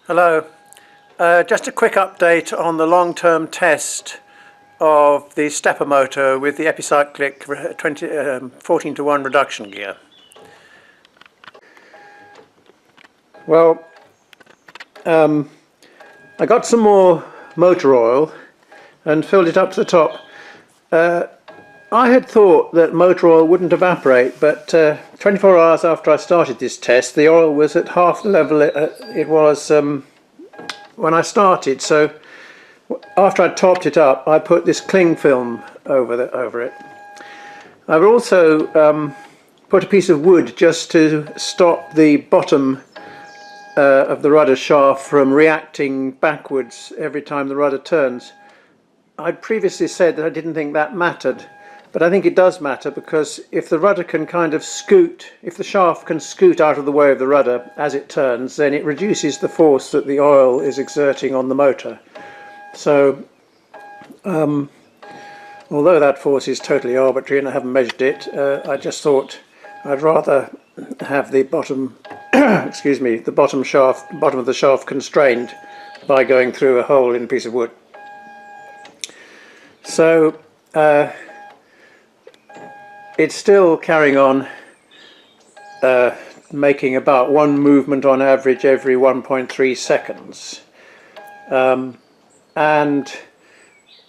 Hello. Just a quick update on the long-term test of the stepper motor with the epicyclic 14:1 reduction gear. Well, I got some more motor oil and filled it up to the top. I had thought that motor oil wouldn't evaporate, but 24 hours after I started this test, the oil was at half the level it was when I started. So after I topped it up, I put this cling film over it. I've also put a piece of wood just to stop the bottom of the rudder shaft from reacting backwards every time the rudder turns. I'd previously said that I didn't think that mattered, but I think it does matter, because if the rudder can kind of scoot, if the shaft can scoot out of the way of the rudder as it turns, then it reduces the force that the oil is exerting on the motor. So although that force is totally arbitrary and I haven't measured it, I just thought I'd rather have the bottom excuse me, the bottom of the shaft constrained by going through a hole in a piece of wood. So it's still carrying on, making about one movement on average every 1.3 seconds. And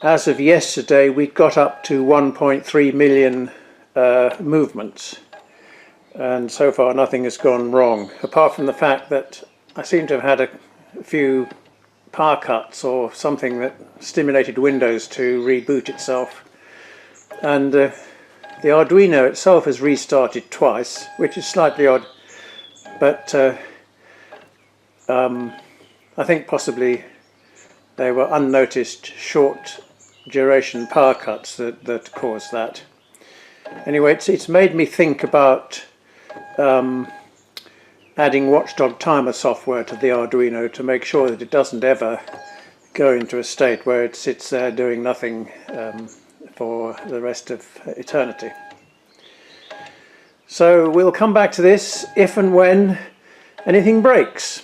as of yesterday, we'd got up to 1.3 million movements. And so far nothing has gone wrong, apart from the fact that I seem to have had a few power cuts or something that stimulated Windows to reboot itself. And the Arduino itself has restarted twice, which is slightly odd, but I think possibly they were unnoticed short duration power cuts that caused that. Anyway, it's made me think about adding watchdog timer software to the Arduino to make sure that it doesn't ever go into a state where it sits there doing nothing for the rest of eternity. So we'll come back to this if and when anything breaks.